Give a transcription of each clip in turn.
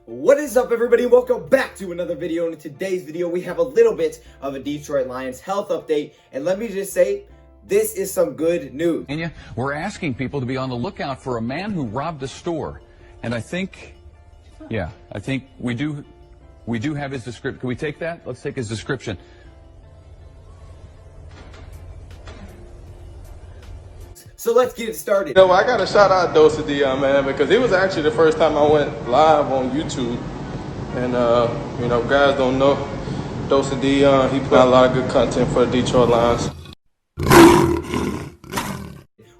What is up, everybody? Welcome back to another video. In today's video, we have a little bit of a Detroit Lions health update. And let me just say, this is some good news. We're asking people to be on the lookout for a man who robbed a store. And I think we do have his description. Can we take that? Let's take his description. So let's get it started. You know, I got to shout out Dose of Dion, man, because it was actually the first time I went live on YouTube. And, you know, guys don't know Dose of Dion. He put out a lot of good content for the Detroit Lions.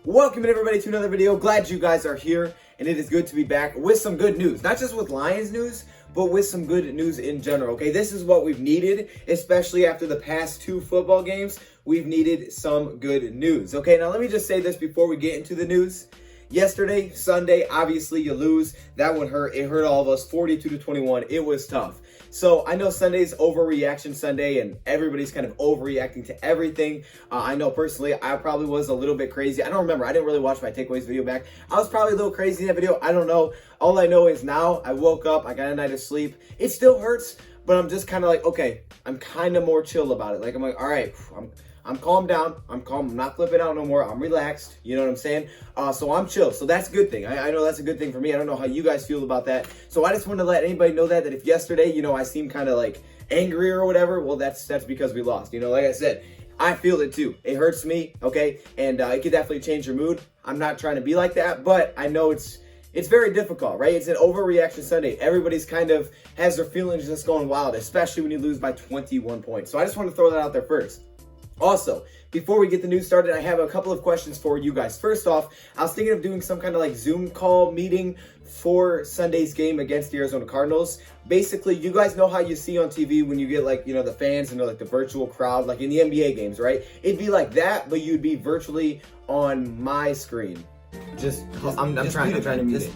Welcome everybody to another video. Glad you guys are here, and it is good to be back with some good news. Not just with Lions news, but with some good news in general, okay? This is what we've needed, especially after the past 2 football games. We've needed some good news, okay? Now, let me just say this before we get into the news. Yesterday, Sunday, obviously you lose. That one hurt. It hurt all of us, 42-21. It was tough. So I know Sunday's overreaction Sunday, and everybody's kind of overreacting to everything. I know personally, I probably was a little bit crazy. I don't remember. I didn't really watch my takeaways video back. I was probably a little crazy in that video. I don't know. All I know is now I woke up. I got a night of sleep. It still hurts, but I'm just kind of like, okay, I'm kind of more chill about it. Like, I'm like, all right, I'm calmed down. I'm calm. I'm not flipping out no more. I'm relaxed. You know what I'm saying? So I'm chill. So that's a good thing. I know that's a good thing for me. I don't know how you guys feel about that. So I just want to let anybody know that if yesterday, you know, I seemed kind of like angry or whatever, well, that's because we lost. You know, like I said, I feel it too. It hurts me, okay? And it could definitely change your mood. I'm not trying to be like that, but I know it's very difficult, right? It's an overreaction Sunday. Everybody's kind of has their feelings just going wild, especially when you lose by 21 points. So I just want to throw that out there first. Also, before we get the news started, I have a couple of questions for you guys. First off, I was thinking of doing some kind of like Zoom call meeting for Sunday's game against the Arizona Cardinals. Basically, you guys know how you see on TV when you get like, you know, the fans and like the virtual crowd, like in the NBA games, right? It'd be like that, but you'd be virtually on my screen. I'm trying to mute it.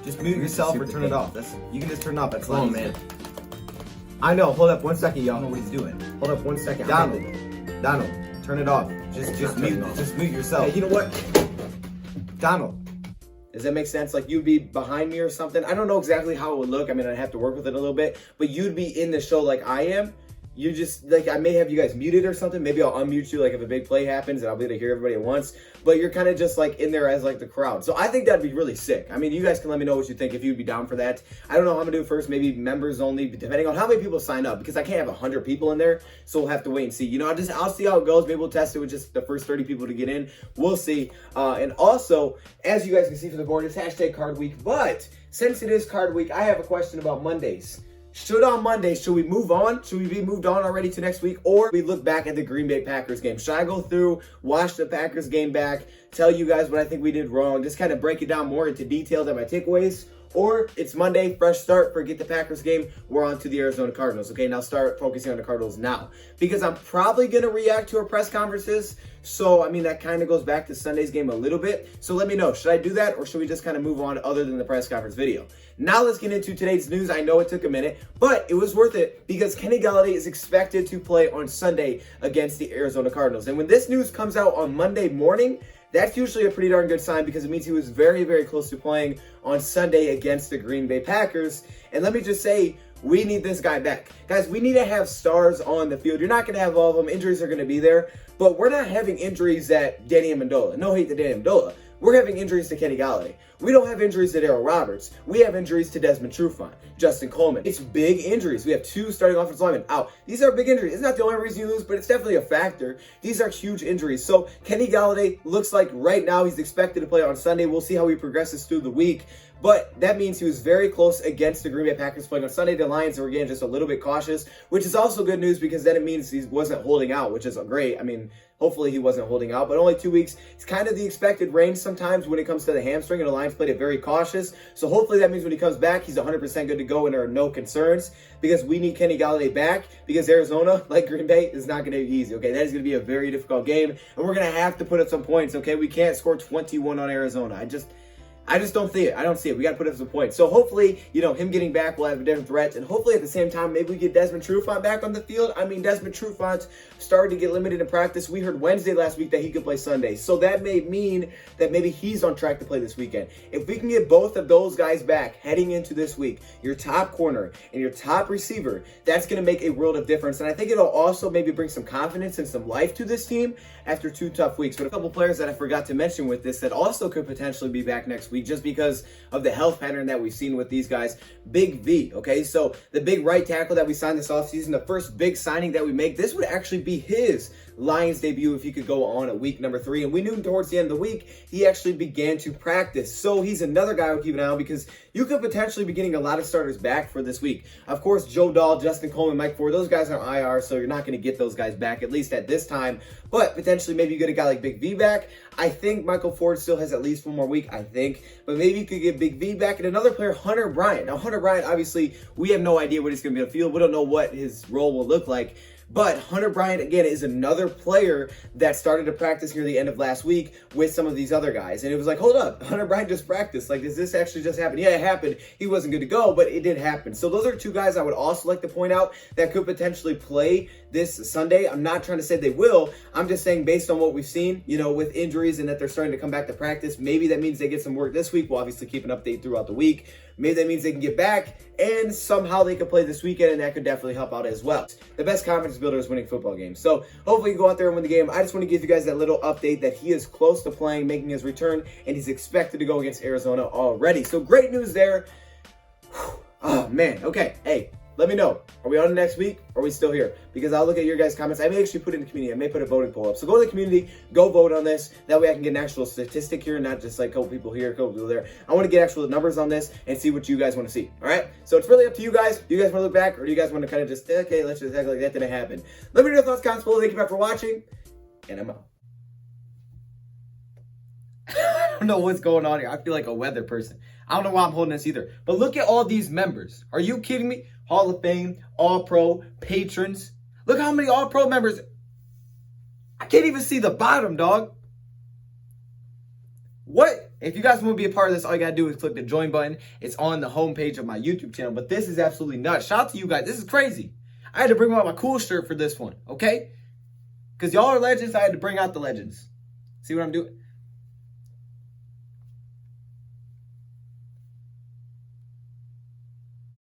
Just mute yourself or turn it off. You can just turn it off. That's fine, man. I know. Hold up 1 second, y'all. I don't know what he's doing. Hold up 1 second. Donald, turn it off. Just mute yourself. Hey, you know what? Donald, does that make sense? Like you'd be behind me or something? I don't know exactly how it would look. I mean, I'd have to work with it a little bit, but you'd be in the show like I am. You just, like, I may have you guys muted or something. Maybe I'll unmute you, like, if a big play happens and I'll be able to hear everybody at once. But you're kind of just, like, in there as, like, the crowd. So I think that'd be really sick. I mean, you guys can let me know what you think if you'd be down for that. I don't know how I'm going to do it first. Maybe members only, depending on how many people sign up. Because I can't have 100 people in there. So we'll have to wait and see. You know, I'll see how it goes. Maybe we'll test it with just the first 30 people to get in. We'll see. And also, as you guys can see from the board, it's hashtag Card Week. But since it is Card Week, I have a question about Mondays. Should we move on? Should we be moved on already to next week? Or we look back at the Green Bay Packers game? Should I go through, watch the Packers game back, tell you guys what I think we did wrong, just kind of break it down more into detail than my takeaways? Or it's Monday, fresh start, forget the Packers game, we're on to the Arizona Cardinals. Okay, now start focusing on the Cardinals now. Because I'm probably going to react to our press conferences. So, I mean, that kind of goes back to Sunday's game a little bit. So let me know, should I do that or should we just kind of move on other than the press conference video? Now let's get into today's news. I know it took a minute, but it was worth it because Kenny Golladay is expected to play on Sunday against the Arizona Cardinals. And when this news comes out on Monday morning, that's usually a pretty darn good sign because it means he was very, very close to playing on Sunday against the Green Bay Packers. And let me just say, we need this guy back. Guys, we need to have stars on the field. You're not going to have all of them. Injuries are going to be there. But we're not having injuries at Danny Amendola. No hate to Danny Amendola. We're having injuries to Kenny Golladay. We don't have injuries to Darryl Roberts. We have injuries to Desmond Trufant, Justin Coleman. It's big injuries. We have 2 starting offensive linemen out. These are big injuries. It's not the only reason you lose, but it's definitely a factor. These are huge injuries. So Kenny Golladay looks like right now he's expected to play on Sunday. We'll see how he progresses through the week. But that means he was very close against the Green Bay Packers playing on Sunday. The Lions were, again, just a little bit cautious, which is also good news because then it means he wasn't holding out, which is great. I mean, hopefully he wasn't holding out, but only 2 weeks. It's kind of the expected range sometimes when it comes to the hamstring, and the Lions played it very cautious. So hopefully that means when he comes back, he's 100% good to go and there are no concerns because we need Kenny Golladay back because Arizona, like Green Bay, is not going to be easy, okay? That is going to be a very difficult game, and we're going to have to put up some points, okay? We can't score 21 on Arizona. I just don't see it. I don't see it. We got to put up some points. So hopefully, you know, him getting back will have different threats. And hopefully at the same time, maybe we get Desmond Trufant back on the field. I mean, Desmond Trufant started to get limited in practice. We heard Wednesday last week that he could play Sunday. So that may mean that maybe he's on track to play this weekend. If we can get both of those guys back heading into this week, your top corner and your top receiver, that's going to make a world of difference. And I think it'll also maybe bring some confidence and some life to this team after 2 tough weeks. But a couple players that I forgot to mention with this that also could potentially be back next week just because of the health pattern that we've seen with these guys. Big V, okay? So the big right tackle that we signed this offseason, the first big signing that we make, this would actually be his Lions debut if he could go on at week number 3. And we knew towards the end of the week, he actually began to practice. So he's another guy we'll keep an eye on because you could potentially be getting a lot of starters back for this week. Of course, Joe Dahl, Justin Coleman, Mike Ford, those guys are IR, so you're not going to get those guys back, at least at this time. But potentially maybe you get a guy like Big V back. I think Michael Ford still has at least 1 more week, I think. But maybe you could get Big V back. And another player, Hunter Bryant. Now, Hunter Bryant, obviously, we have no idea what he's going to be on the field. We don't know what his role will look like. But Hunter Bryant, again, is another player that started to practice near the end of last week with some of these other guys. And it was like, hold up, Hunter Bryant just practiced. Like, does this actually just happen? Yeah, it happened. He wasn't good to go, but it did happen. So those are 2 guys I would also like to point out that could potentially play this Sunday. I'm not trying to say they will. I'm just saying based on what we've seen, you know, with injuries and that they're starting to come back to practice, maybe that means they get some work this week. We'll obviously keep an update throughout the week. Maybe that means they can get back and somehow they could play this weekend, and that could definitely help out as well. The best confidence builder is winning football games. So hopefully you go out there and win the game. I just want to give you guys that little update that he is close to playing, making his return, and he's expected to go against Arizona already. So great news there. Oh, man. Okay. Hey, let me know. Are we on next week or are we still here? Because I'll look at your guys' comments. I may actually put it in the community. I may put a voting poll up. So go to the community, go vote on this. That way I can get an actual statistic here, not just like a couple people here, a couple people there. I want to get actual numbers on this and see what you guys want to see. All right? So it's really up to you guys. Do you guys want to look back or do you guys want to kind of just, okay, let's just act like that didn't happen? Let me know your thoughts, comments below. Thank you back for watching. And I'm out. I don't know what's going on here. I feel like a weather person. I don't know why I'm holding this either. But look at all these members. Are you kidding me? Hall of Fame, All-Pro, patrons. Look how many All-Pro members. I can't even see the bottom, dog. What? If you guys want to be a part of this, all you got to do is click the join button. It's on the homepage of my YouTube channel. But this is absolutely nuts. Shout out to you guys. This is crazy. I had to bring out my cool shirt for this one, okay? Because y'all are legends. I had to bring out the legends. See what I'm doing?